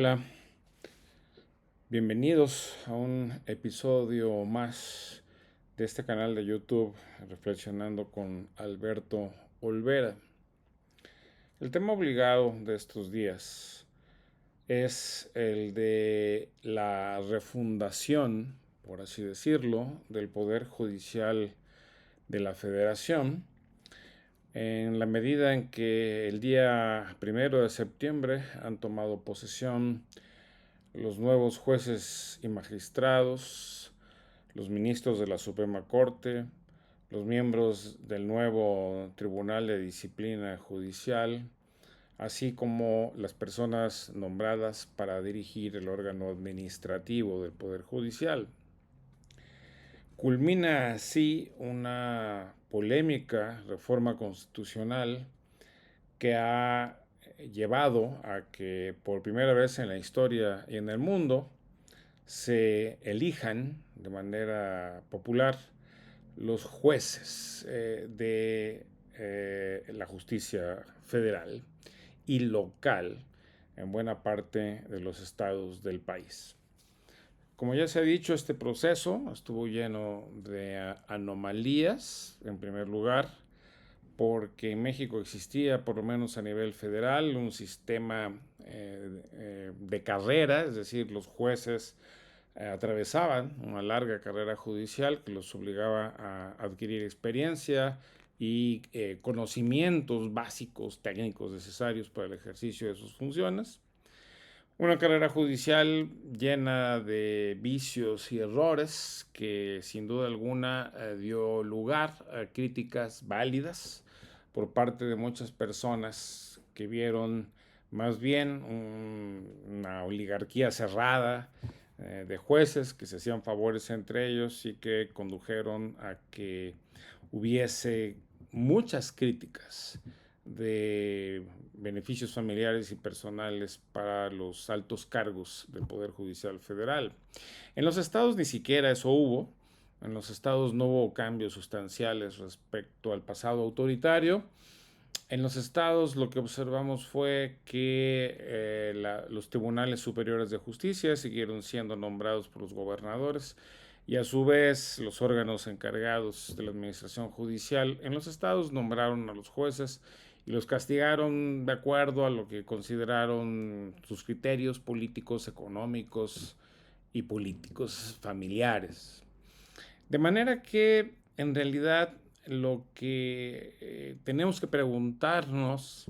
Hola, bienvenidos a un episodio más de este canal de YouTube Reflexionando con Alberto Olvera. El tema obligado de estos días es el de la refundación, por así decirlo, del Poder Judicial de la Federación, en la medida en que el día 1 de septiembre han tomado posesión los nuevos jueces y magistrados, los ministros de la Suprema Corte, los miembros del nuevo Tribunal de Disciplina Judicial, así como las personas nombradas para dirigir el órgano administrativo del Poder Judicial. Culmina así una polémica reforma constitucional que ha llevado a que por primera vez en la historia y en el mundo se elijan de manera popular los jueces de la justicia federal y local en buena parte de los estados del país. Como ya se ha dicho, este proceso estuvo lleno de anomalías. En primer lugar, porque en México existía, por lo menos a nivel federal, un sistema de carrera, es decir, los jueces atravesaban una larga carrera judicial que los obligaba a adquirir experiencia y conocimientos básicos, técnicos necesarios para el ejercicio de sus funciones. Una carrera judicial llena de vicios y errores que sin duda alguna dio lugar a críticas válidas por parte de muchas personas que vieron más bien una oligarquía cerrada de jueces que se hacían favores entre ellos y que condujeron a que hubiese muchas críticas de beneficios familiares y personales para los altos cargos del Poder Judicial Federal. En los estados ni siquiera eso hubo. En los estados no hubo cambios sustanciales respecto al pasado autoritario. En los estados lo que observamos fue que los tribunales superiores de justicia siguieron siendo nombrados por los gobernadores y a su vez los órganos encargados de la administración judicial en los estados nombraron a los jueces y los castigaron de acuerdo a lo que consideraron sus criterios políticos, económicos y políticos familiares. De manera que en realidad lo que tenemos que preguntarnos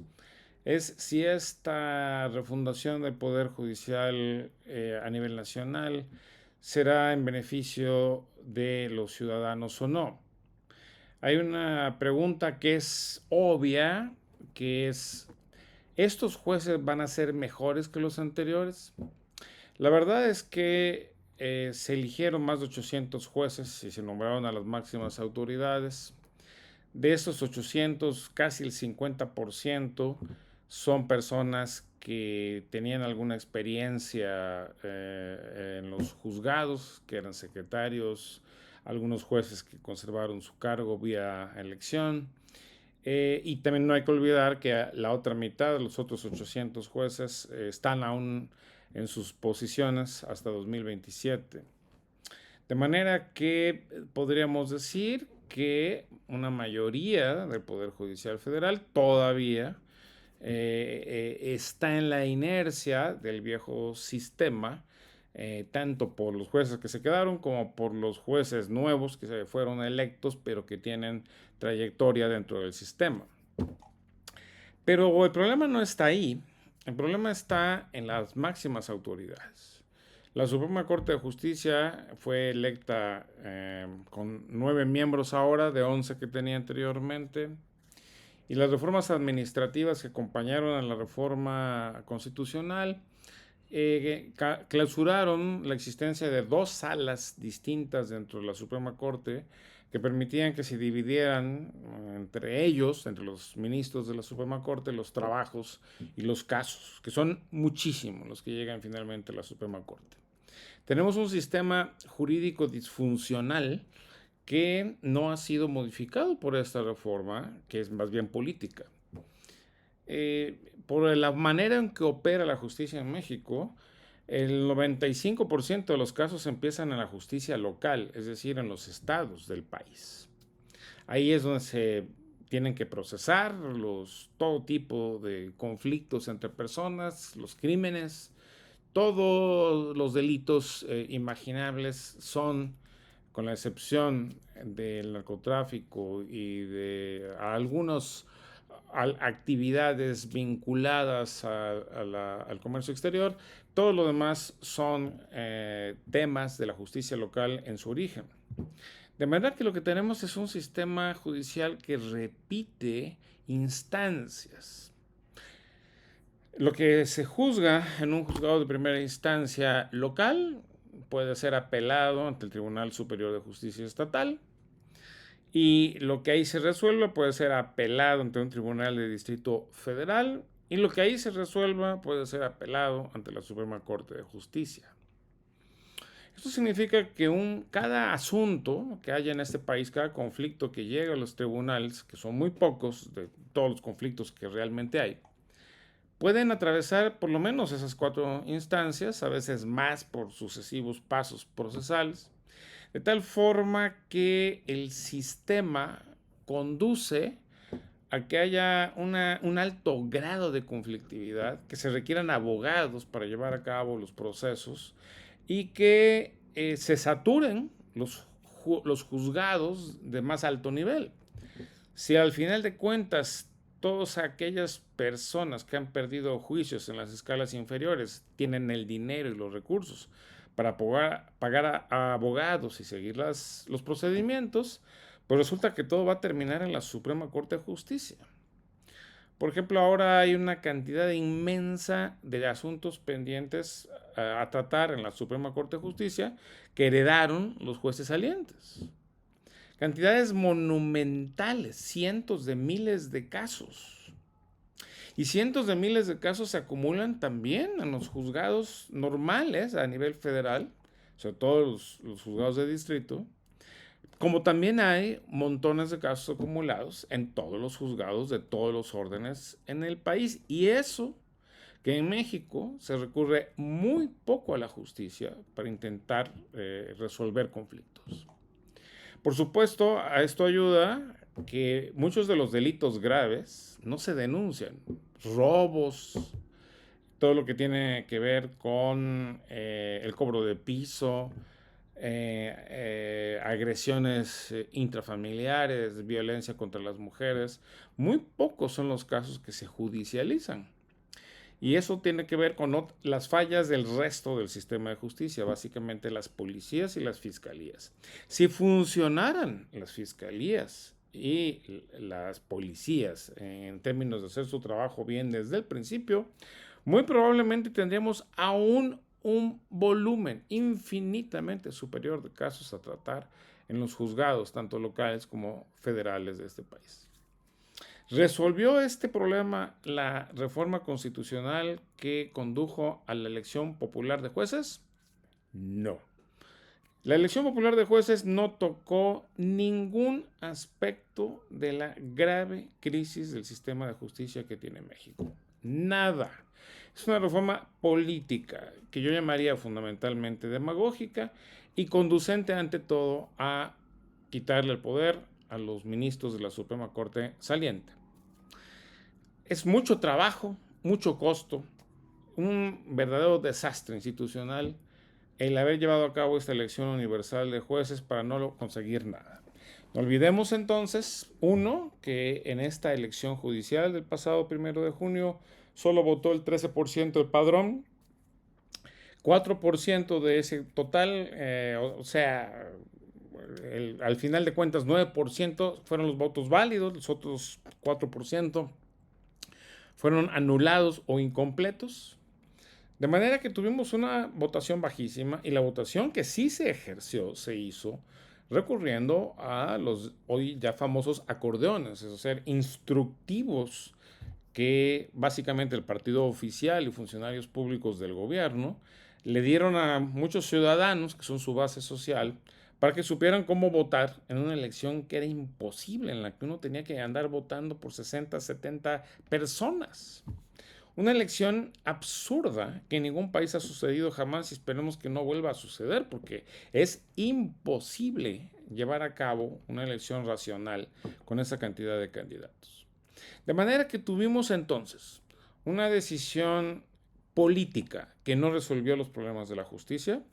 es si esta refundación del Poder Judicial a nivel nacional será en beneficio de los ciudadanos o no. Hay una pregunta que es obvia, que es, ¿estos jueces van a ser mejores que los anteriores? La verdad es que se eligieron más de 800 jueces y se nombraron a las máximas autoridades. De esos 800, casi el 50% son personas que tenían alguna experiencia en los juzgados, que eran secretarios, algunos jueces que conservaron su cargo vía elección. Y también no hay que olvidar que la otra mitad, los otros 800 jueces, están aún en sus posiciones hasta 2027. De manera que podríamos decir que una mayoría del Poder Judicial Federal todavía está en la inercia del viejo sistema, tanto por los jueces que se quedaron como por los jueces nuevos que se fueron electos, pero que tienen trayectoria dentro del sistema. Pero el problema no está ahí, el problema está en las máximas autoridades. La Suprema Corte de Justicia fue electa con 9 miembros ahora, de 11 que tenía anteriormente, y las reformas administrativas que acompañaron a la reforma constitucional clausuraron la existencia de 2 salas distintas dentro de la Suprema Corte que permitían que se dividieran entre ellos, entre los ministros de la Suprema Corte, los trabajos y los casos, que son muchísimos los que llegan finalmente a la Suprema Corte. Tenemos un sistema jurídico disfuncional que no ha sido modificado por esta reforma, que es más bien política. por la manera en que opera la justicia en México, el 95% de los casos empiezan en la justicia local, es decir, en los estados del país. Ahí es donde se tienen que procesar todo tipo de conflictos entre personas, los crímenes, todos los delitos imaginables son, con la excepción del narcotráfico y de algunas actividades vinculadas al comercio exterior, todo lo demás son temas de la justicia local en su origen. De manera que lo que tenemos es un sistema judicial que repite instancias. Lo que se juzga en un juzgado de primera instancia local puede ser apelado ante el Tribunal Superior de Justicia Estatal, y lo que ahí se resuelva puede ser apelado ante un tribunal de distrito federal, y lo que ahí se resuelva puede ser apelado ante la Suprema Corte de Justicia. Esto significa que cada asunto que haya en este país, cada conflicto que llega a los tribunales, que son muy pocos de todos los conflictos que realmente hay, pueden atravesar por lo menos esas 4 instancias, a veces más por sucesivos pasos procesales, de tal forma que el sistema conduce a que haya un alto grado de conflictividad, que se requieran abogados para llevar a cabo los procesos y que se saturen los juzgados de más alto nivel. Si al final de cuentas todas aquellas personas que han perdido juicios en las escalas inferiores tienen el dinero y los recursos para pagar a abogados y seguir los procedimientos, pues resulta que todo va a terminar en la Suprema Corte de Justicia. Por ejemplo, ahora hay una cantidad inmensa de asuntos pendientes a tratar en la Suprema Corte de Justicia que heredaron los jueces salientes. Cantidades monumentales, cientos de miles de casos. Y cientos de miles de casos se acumulan también en los juzgados normales a nivel federal, sobre todo los juzgados de distrito, como también hay montones de casos acumulados en todos los juzgados de todos los órdenes en el país. Y eso que en México se recurre muy poco a la justicia para intentar resolver conflictos. Por supuesto, a esto ayuda que muchos de los delitos graves no se denuncian. Robos, todo lo que tiene que ver con el cobro de piso, agresiones intrafamiliares, violencia contra las mujeres. Muy pocos son los casos que se judicializan. Y eso tiene que ver con las fallas del resto del sistema de justicia, básicamente las policías y las fiscalías. Si funcionaran las fiscalías y las policías en términos de hacer su trabajo bien desde el principio, muy probablemente tendríamos aún un volumen infinitamente superior de casos a tratar en los juzgados, tanto locales como federales de este país. ¿Resolvió este problema la reforma constitucional que condujo a la elección popular de jueces? No. La elección popular de jueces no tocó ningún aspecto de la grave crisis del sistema de justicia que tiene México. Nada. Es una reforma política que yo llamaría fundamentalmente demagógica y conducente ante todo a quitarle el poder a los ministros de la Suprema Corte saliente. Es mucho trabajo, mucho costo, un verdadero desastre institucional el haber llevado a cabo esta elección universal de jueces para no conseguir nada. No olvidemos entonces, que en esta elección judicial del pasado 1 de junio solo votó el 13% del padrón, 4% de ese total, al final de cuentas 9% fueron los votos válidos, los otros 4% fueron anulados o incompletos, de manera que tuvimos una votación bajísima, y la votación que sí se ejerció se hizo recurriendo a los hoy ya famosos acordeones, es decir, instructivos que básicamente el partido oficial y funcionarios públicos del gobierno le dieron a muchos ciudadanos, que son su base social, para que supieran cómo votar en una elección que era imposible, en la que uno tenía que andar votando por 60, 70 personas. Una elección absurda que en ningún país ha sucedido jamás y esperemos que no vuelva a suceder porque es imposible llevar a cabo una elección racional con esa cantidad de candidatos. De manera que tuvimos entonces una decisión política que no resolvió los problemas de la justicia.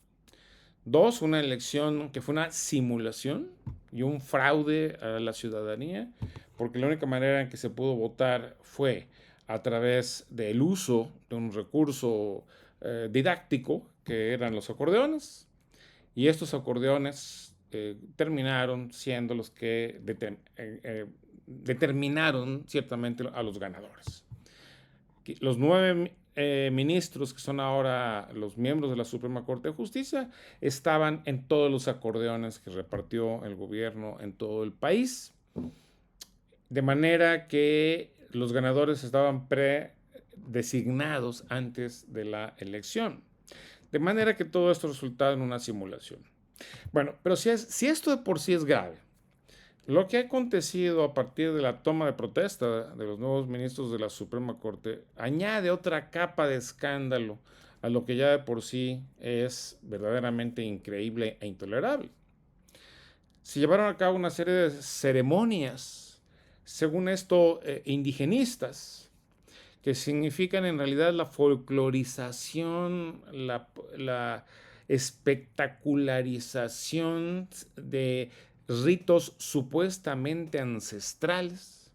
Dos, una elección que fue una simulación y un fraude a la ciudadanía, porque la única manera en que se pudo votar fue a través del uso de un recurso didáctico, que eran los acordeones, y estos acordeones terminaron siendo los que determinaron ciertamente a los ganadores. Los 9 ministros que son ahora los miembros de la Suprema Corte de Justicia estaban en todos los acordeones que repartió el gobierno en todo el país, de manera que los ganadores estaban predesignados antes de la elección, de manera que todo esto resultaba en una simulación. Bueno, pero si esto de por sí es grave, lo que ha acontecido a partir de la toma de protesta de los nuevos ministros de la Suprema Corte añade otra capa de escándalo a lo que ya de por sí es verdaderamente increíble e intolerable. Se llevaron a cabo una serie de ceremonias, según esto, indigenistas, que significan en realidad la folclorización, la espectacularización de ritos supuestamente ancestrales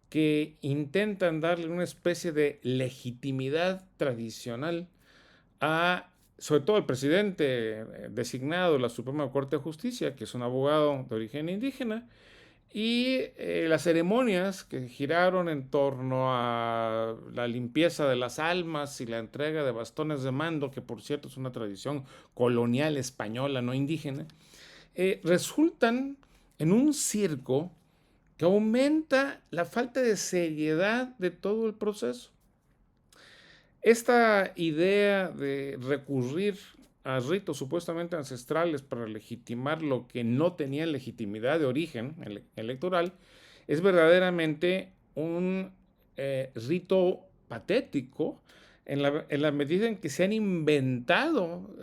que intentan darle una especie de legitimidad tradicional a, sobre todo, al presidente designado de la Suprema Corte de Justicia, que es un abogado de origen indígena, y las ceremonias que giraron en torno a la limpieza de las almas y la entrega de bastones de mando, que por cierto es una tradición colonial española, no indígena, resultan en un circo que aumenta la falta de seriedad de todo el proceso. Esta idea de recurrir a ritos supuestamente ancestrales para legitimar lo que no tenía legitimidad de origen electoral es verdaderamente un rito patético en la medida en que se han inventado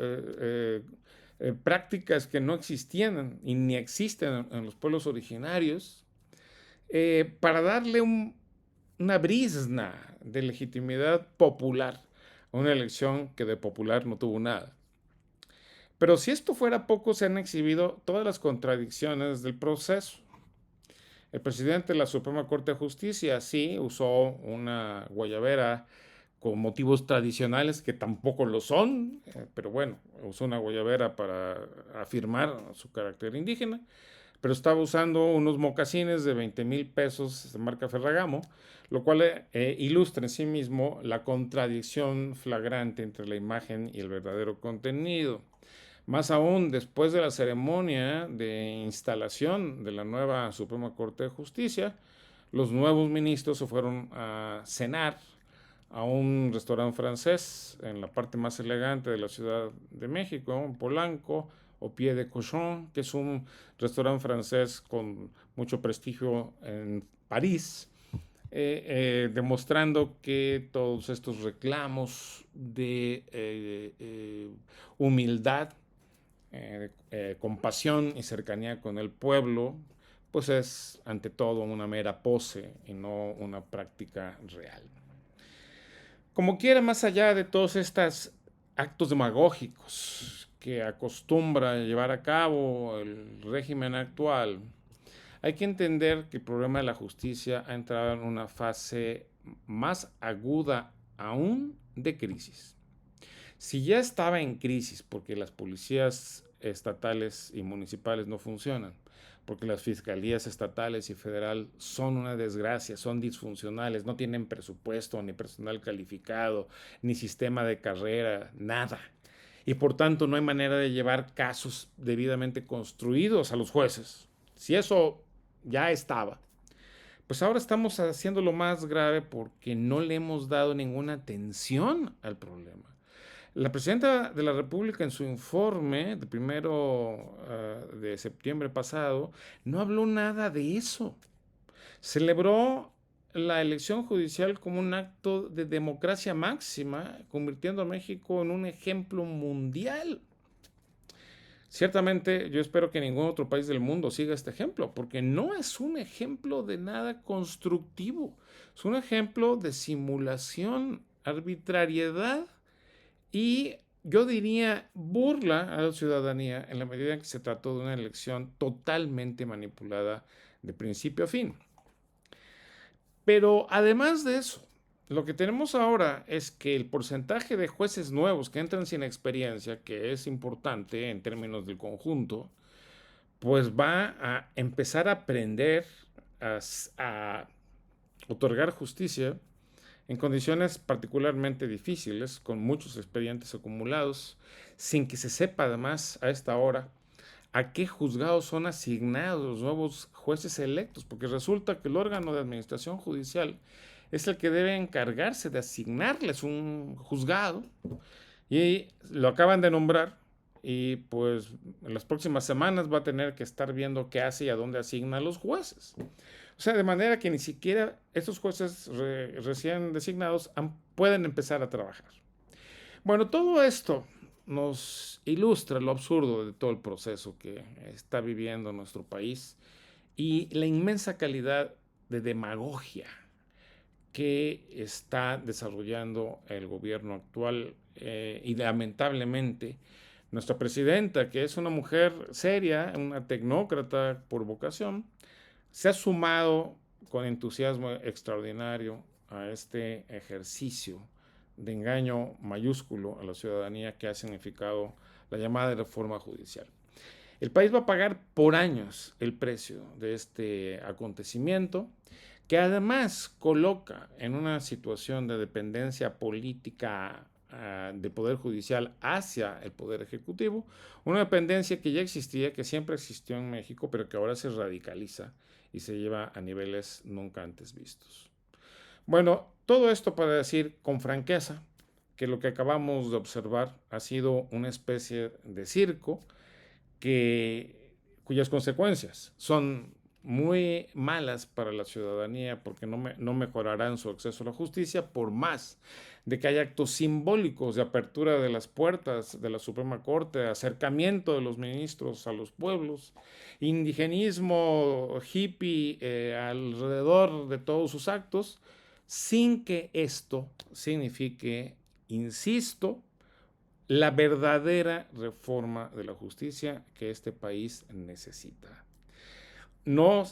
prácticas que no existían y ni existen en los pueblos originarios para darle una brizna de legitimidad popular a una elección que de popular no tuvo nada. Pero si esto fuera poco, se han exhibido todas las contradicciones del proceso. El presidente de la Suprema Corte de Justicia sí usó una guayabera con motivos tradicionales que tampoco lo son, pero bueno, usó una guayabera para afirmar su carácter indígena, pero estaba usando unos mocasines de 20,000 pesos de marca Ferragamo, lo cual ilustra en sí mismo la contradicción flagrante entre la imagen y el verdadero contenido. Más aún, después de la ceremonia de instalación de la nueva Suprema Corte de Justicia, los nuevos ministros se fueron a cenar a un restaurante francés en la parte más elegante de la Ciudad de México, en Polanco, Au Pied de Cochon, que es un restaurante francés con mucho prestigio en París, demostrando que todos estos reclamos de humildad, compasión y cercanía con el pueblo, pues es ante todo una mera pose y no una práctica real. Como quiera, más allá de todos estos actos demagógicos que acostumbra llevar a cabo el régimen actual, hay que entender que el problema de la justicia ha entrado en una fase más aguda aún de crisis. Si ya estaba en crisis porque las policías estatales y municipales no funcionan, porque las fiscalías estatales y federal son una desgracia, son disfuncionales, no tienen presupuesto, ni personal calificado, ni sistema de carrera, nada. Y por tanto no hay manera de llevar casos debidamente construidos a los jueces. Si eso ya estaba, pues ahora estamos haciendo lo más grave porque no le hemos dado ninguna atención al problema. La presidenta de la República en su informe de 1 de septiembre pasado no habló nada de eso. Celebró la elección judicial como un acto de democracia máxima, convirtiendo a México en un ejemplo mundial. Ciertamente yo espero que ningún otro país del mundo siga este ejemplo, porque no es un ejemplo de nada constructivo, es un ejemplo de simulación, arbitrariedad y yo diría burla a la ciudadanía en la medida en que se trató de una elección totalmente manipulada de principio a fin. Pero además de eso, lo que tenemos ahora es que el porcentaje de jueces nuevos que entran sin experiencia, que es importante en términos del conjunto, pues va a empezar a aprender a otorgar justicia en condiciones particularmente difíciles, con muchos expedientes acumulados, sin que se sepa además a esta hora a qué juzgados son asignados los nuevos jueces electos, porque resulta que el órgano de administración judicial es el que debe encargarse de asignarles un juzgado y lo acaban de nombrar y pues en las próximas semanas va a tener que estar viendo qué hace y a dónde asigna a los jueces. O sea, de manera que ni siquiera estos jueces recién designados pueden empezar a trabajar. Bueno, todo esto nos ilustra lo absurdo de todo el proceso que está viviendo nuestro país y la inmensa calidad de demagogia que está desarrollando el gobierno actual y lamentablemente nuestra presidenta, que es una mujer seria, una tecnócrata por vocación, se ha sumado con entusiasmo extraordinario a este ejercicio de engaño mayúsculo a la ciudadanía que ha significado la llamada reforma judicial. El país va a pagar por años el precio de este acontecimiento, que además coloca en una situación de dependencia política del Poder Judicial hacia el Poder Ejecutivo, una dependencia que ya existía, que siempre existió en México, pero que ahora se radicaliza y se lleva a niveles nunca antes vistos. Bueno, todo esto para decir con franqueza que lo que acabamos de observar ha sido una especie de circo cuyas consecuencias son muy malas para la ciudadanía porque no mejorarán su acceso a la justicia por más de que haya actos simbólicos de apertura de las puertas de la Suprema Corte, acercamiento de los ministros a los pueblos, indigenismo hippie alrededor de todos sus actos, sin que esto signifique, insisto, la verdadera reforma de la justicia que este país necesita. No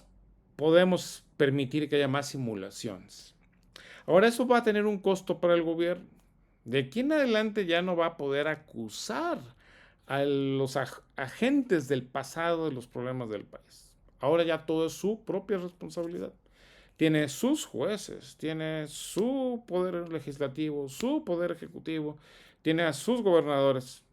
podemos permitir que haya más simulaciones. Ahora, eso va a tener un costo para el gobierno. De aquí en adelante ya no va a poder acusar a los agentes del pasado de los problemas del país. Ahora ya todo es su propia responsabilidad. Tiene sus jueces, tiene su poder legislativo, su poder ejecutivo, tiene a sus gobernadores.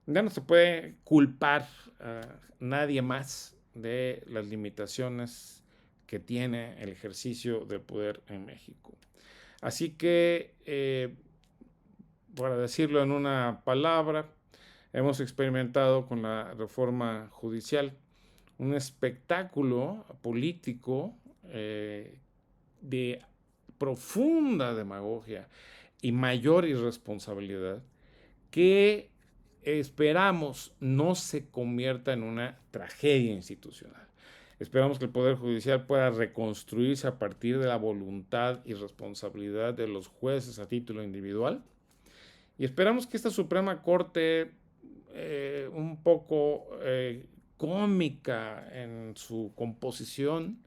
Ya no se puede culpar a nadie más de las limitaciones que tiene el ejercicio del poder en México. Así que, para decirlo en una palabra, hemos experimentado con la reforma judicial un espectáculo político de profunda demagogia y mayor irresponsabilidad que esperamos no se convierta en una tragedia institucional. Esperamos que el Poder Judicial pueda reconstruirse a partir de la voluntad y responsabilidad de los jueces a título individual. Y esperamos que esta Suprema Corte, un poco cómica en su composición,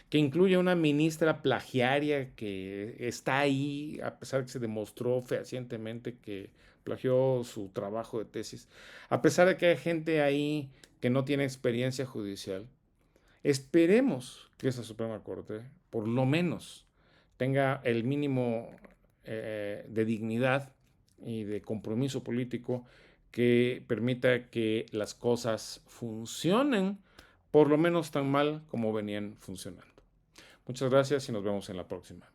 que incluye una ministra plagiaria que está ahí, a pesar de que se demostró fehacientemente que plagió su trabajo de tesis, a pesar de que hay gente ahí que no tiene experiencia judicial. Esperemos que esa Suprema Corte, por lo menos, tenga el mínimo de dignidad y de compromiso político que permita que las cosas funcionen, por lo menos tan mal como venían funcionando. Muchas gracias y nos vemos en la próxima.